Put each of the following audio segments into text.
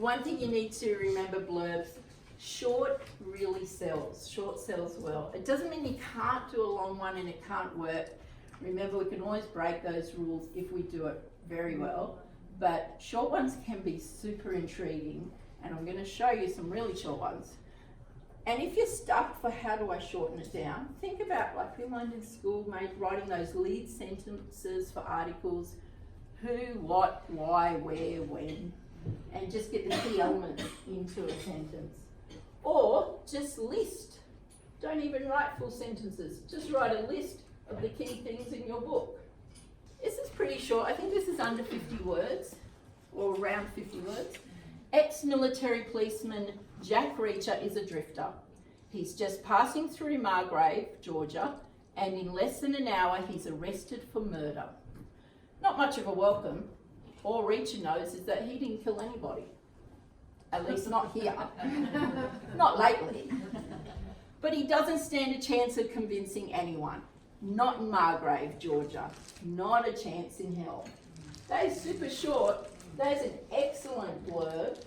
One thing you need to remember, blurbs, short really sells. Short sells well. It doesn't mean you can't do a long one and it can't work. Remember, we can always break those rules if we do it very well. But short ones can be super intriguing, and I'm going to show you some really short ones. And if you're stuck for how do I shorten it down, think about, like we learned in school, writing those lead sentences for articles: who, what, why, where, when, and just get the key elements into a sentence. Or just list. Don't even write full sentences. Just write a list of the key things in your book. This is pretty short. I think this is under 50 words, or around 50 words. Ex-military policeman Jack Reacher is a drifter. He's just passing through Margrave, Georgia, and in less than an hour he's arrested for murder. Not much of a welcome. All Reacher knows is that he didn't kill anybody. At least not here. Not lately. But he doesn't stand a chance of convincing anyone. Not in Margrave, Georgia. Not a chance in hell. That is super short. That is an excellent blurb.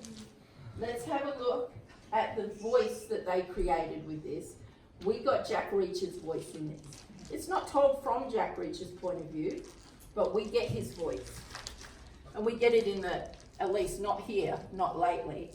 Let's have a look at the voice that they created with this. We got Jack Reacher's voice in this. It's not told from Jack Reacher's point of view, but we get his voice. And we get it in the, at least not here, not lately.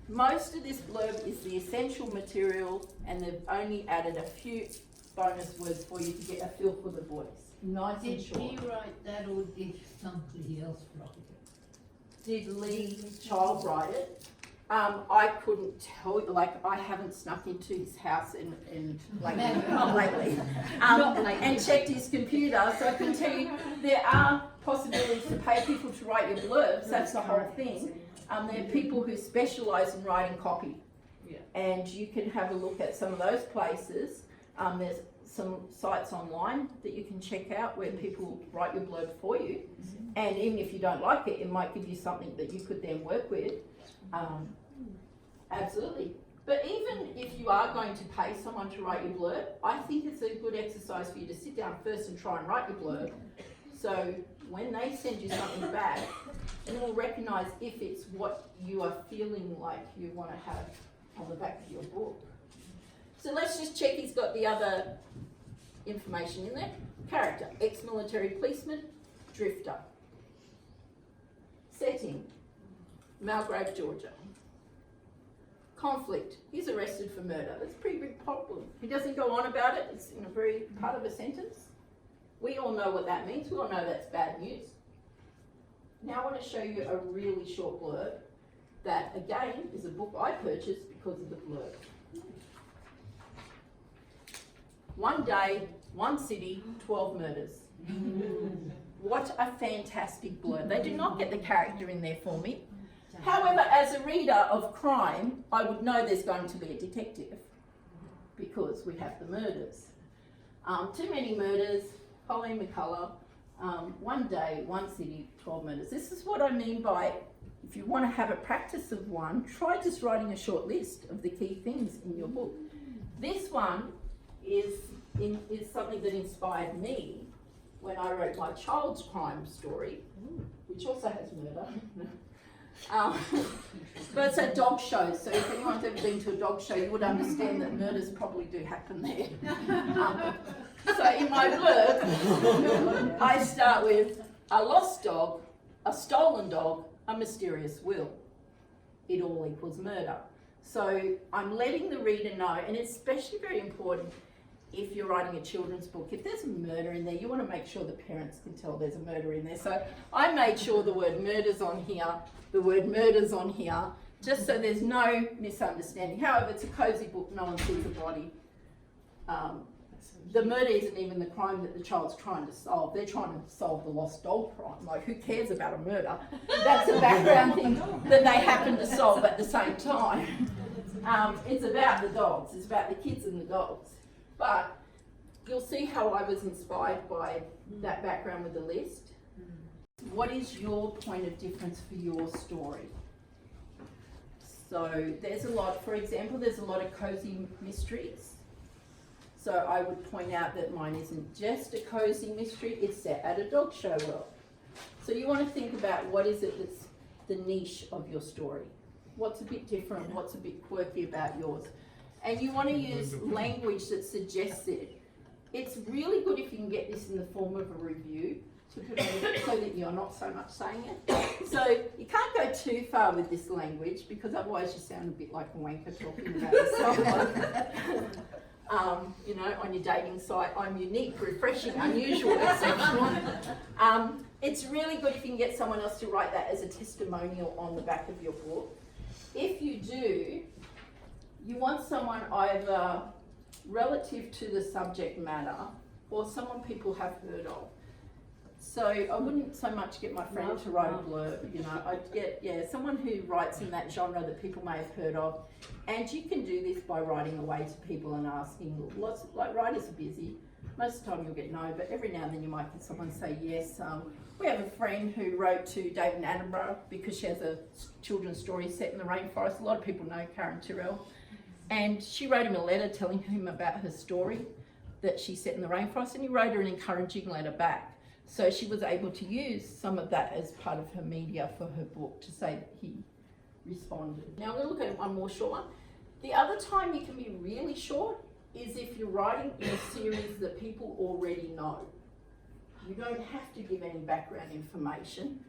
Most of this blurb is the essential material, and they've only added a few bonus words for you to get a feel for the voice. Nice and short. Did he write that, or did somebody else write it? Did Lee Child write it? I couldn't tell you, like I haven't snuck into his house and not lately, and checked his computer, so I can tell you there are possibilities to pay people to write your blurbs. That's the whole thing. There are people who specialise in writing copy, and you can have a look at some of those places. There's some sites online that you can check out where people write your blurb for you, and even if you don't like it, it might give you something that you could then work with. Absolutely. But even if you are going to pay someone to write your blurb, I think it's a good exercise for you to sit down first and try and write your blurb. So when they send you something back, you will recognise if it's what you are feeling like you want to have on the back of your book. So let's just check he's got the other information in there. Character: ex-military policeman, drifter. Setting: Margrave, Georgia. Conflict: he's arrested for murder. That's a pretty big problem. He doesn't go on about it. It's in a very part of a sentence. We all know what that means. We all know that's bad news. Now I want to show you a really short blurb that, again, is a book I purchased because of the blurb. One day, one city, 12 murders. What a fantastic blurb. They do not get the character in there for me. However, as a reader of crime, I would know there's going to be a detective because we have the murders. Too many murders, Colleen McCullough, one day, one city, 12 murders. This is what I mean by, if you want to have a practice of one, try just writing a short list of the key things in your book. This one is something that inspired me when I wrote my child's crime story, which also has murder. But it's a dog show, so if anyone's ever been to a dog show, you would understand that murders probably do happen there. So in my blurb, I start with a lost dog, a stolen dog, a mysterious will. It all equals murder. So I'm letting the reader know, and it's especially very important if you're writing a children's book, if there's a murder in there, you want to make sure the parents can tell there's a murder in there. So I made sure the word murder's on here, the word murder's on here, just so there's no misunderstanding. However, it's a cozy book, no one sees a body. The murder isn't even the crime that the child's trying to solve. They're trying to solve the lost dog crime. Like, who cares about a murder? That's a background thing that they happen to solve at the same time. It's about the dogs. It's about the kids and the dogs. But you'll see how I was inspired by that background with the list. What is your point of difference for your story? So there's a lot, for example, there's a lot of cozy mysteries. So I would point out that mine isn't just a cozy mystery, it's set at a dog show world. So you want to think about what is it that's the niche of your story. What's a bit different? What's a bit quirky about yours? And you want to use language that suggests it. It's really good if you can get this in the form of a review to put on it so that you're not so much saying it. So you can't go too far with this language because otherwise you sound a bit like a wanker talking about yourself. You know, on your dating site, I'm unique, refreshing, unusual, exceptional. It's really good if you can get someone else to write that as a testimonial on the back of your book. If you do, you want someone either relative to the subject matter or someone people have heard of. So I wouldn't so much get my friend to write a blurb, you know, I'd get, someone who writes in that genre that people may have heard of. And you can do this by writing away to people and asking lots, like writers are busy. Most of the time you'll get no, but every now and then you might get someone say yes. We have a friend who wrote to David Attenborough because she has a children's story set in the rainforest. A lot of people know Karen Tyrrell. And she wrote him a letter telling him about her story that she set in the rainforest, and he wrote her an encouraging letter back. So she was able to use some of that as part of her media for her book to say that he responded. Now I'm going to look at one more short one. The other time you can be really short is if you're writing in a series that people already know. You don't have to give any background information.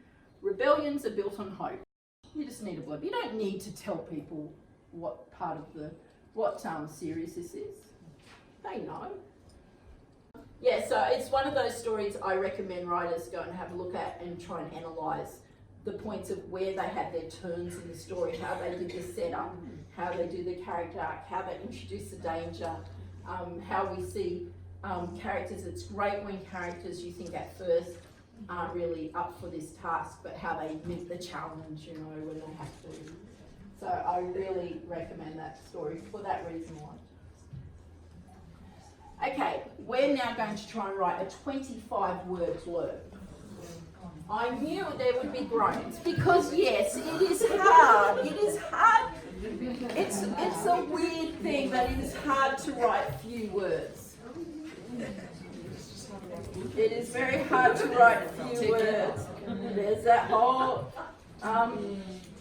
Rebellions are built on hope. You just need a blurb. You don't need to tell people what part of the series this is. They know. Yeah, so it's one of those stories I recommend writers go and have a look at and try and analyse the points of where they had their turns in the story, how they did the setup, how they do the character arc, how they introduce the danger, how we see characters. It's great when characters you think at first aren't really up for this task, but how they meet the challenge, you know, when they have to. So I really recommend that story for that reason why. Okay, we're now going to try and write a 25-word blurb. I knew there would be groans because yes, it is hard. It is hard. It's a weird thing, but it is hard to write few words. It is very hard to write few words. There's that whole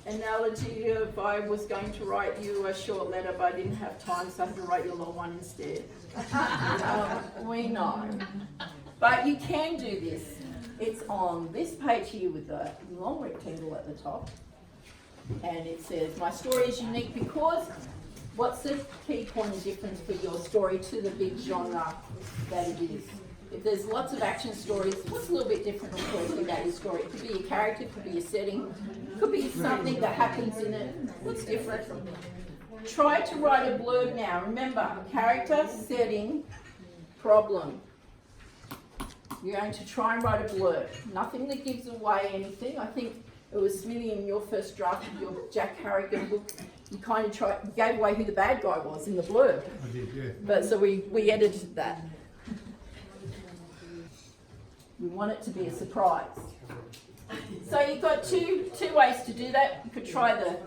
analogy if I was going to write you a short letter but I didn't have time, so I had to write you a long one instead. We know. But you can do this. It's on this page here with the long rectangle at the top. And it says, my story is unique because what's the key point of difference for your story to the big genre that it is? If there's lots of action stories, what's a little bit different or quirky about your story? It could be a character, it could be a setting, it could be something that happens in it. What's different? Try to write a blurb now. Remember, character, setting, problem. You're going to try and write a blurb. Nothing that gives away anything. I think it was Smithy in your first draft of your Jack Harrigan book. You kind of gave away who the bad guy was in the blurb. I did, yeah. But so we edited that. We want it to be a surprise. So you've got two ways to do that. You could try the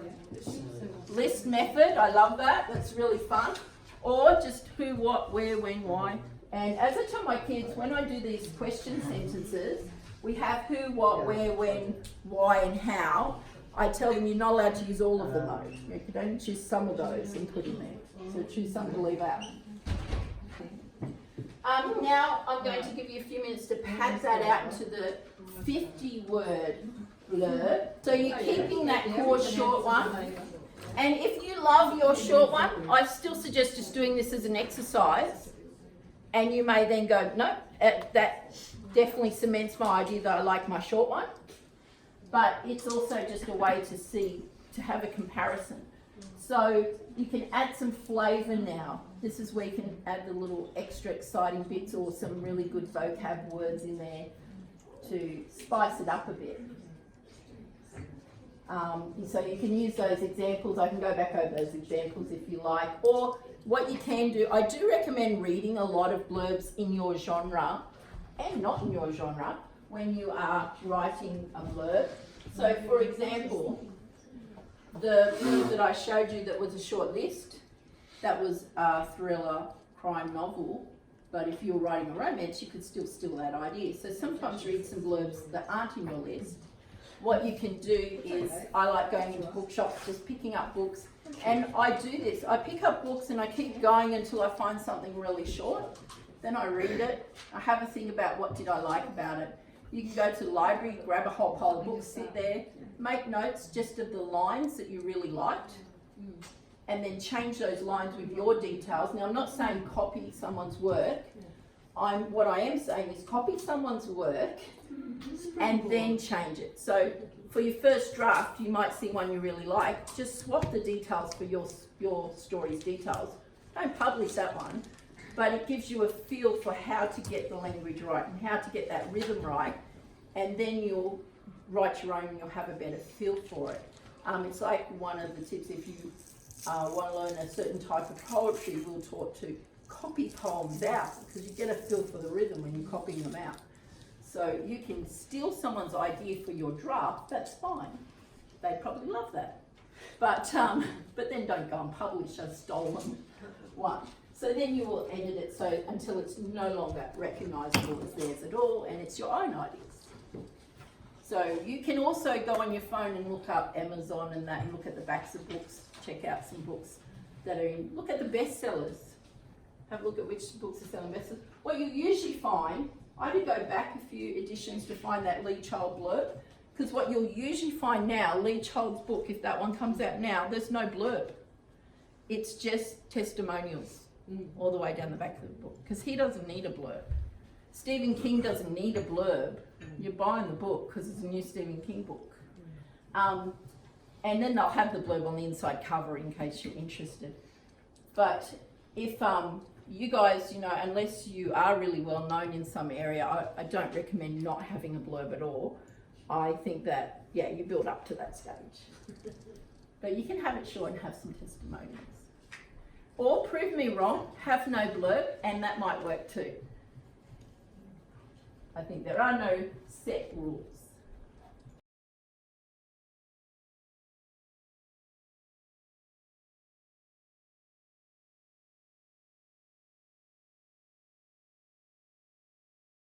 list method. I love that. That's really fun. Or just who, what, where, when, why. And as I tell my kids, when I do these question sentences, we have who, what, where, when, why, and how. I tell them you're not allowed to use all of them though. You can only choose some of those and put in there. So choose some to leave out. Now I'm going to give you a few minutes to pad that out into the 50-word blurb. So you're keeping that core short one. And if you love your short one, I still suggest just doing this as an exercise. And you may then go, no, that definitely cements my idea that I like my short one. But it's also just a way to see, to have a comparison. So you can add some flavour now. This is where you can add the little extra exciting bits or some really good vocab words in there to spice it up a bit. So you can use those examples. I can go back over those examples if you like. Or what you can do, I do recommend reading a lot of blurbs in your genre and not in your genre when you are writing a blurb. So for example, the blurb that I showed you that was a short list, that was a thriller crime novel, but if you're writing a romance, you could still steal that idea. So sometimes read some blurbs that aren't in your list what you can do is, I like going into bookshops, just picking up books, and I do this. I pick up books and I keep going until I find something really short. Then I read it. I have a think about what did I like about it. You can go to the library, grab a whole pile of books, sit there, make notes just of the lines that you really liked, and then change those lines with your details. Now, I'm not saying copy someone's work. What I am saying is copy someone's work and then change it. So for your first draft, you might see one you really like. Just swap the details for your story's details. Don't publish that one, but it gives you a feel for how to get the language right and how to get that rhythm right, and then you'll write your own and you'll have a better feel for it. It's like one of the tips, if you want to learn a certain type of poetry, we're taught to copy poems out, because you get a feel for the rhythm when you're copying them out. So you can steal someone's idea for your draft, that's fine. They probably love that. But then don't go and publish a stolen one. So then you will edit it so until it's no longer recognisable as theirs at all, and it's your own ideas. So you can also go on your phone and look up Amazon and that, and look at the backs of books, check out some books that are in, look at the bestsellers. Have a look at which books are selling bestsellers. What you usually find, I did go back a few editions to find that Lee Child blurb, because what you'll usually find now, Lee Child's book, if that one comes out now, there's no blurb. It's just testimonials all the way down the back of the book, because he doesn't need a blurb. Stephen King doesn't need a blurb. You're buying the book because it's a new Stephen King book. And then they'll have the blurb on the inside cover in case you're interested. But if you guys, unless you are really well known in some area, I don't recommend not having a blurb at all. I think that, you build up to that stage. But you can have it short and have some testimonials. Or prove me wrong, have no blurb, and that might work too. I think there are no set rules.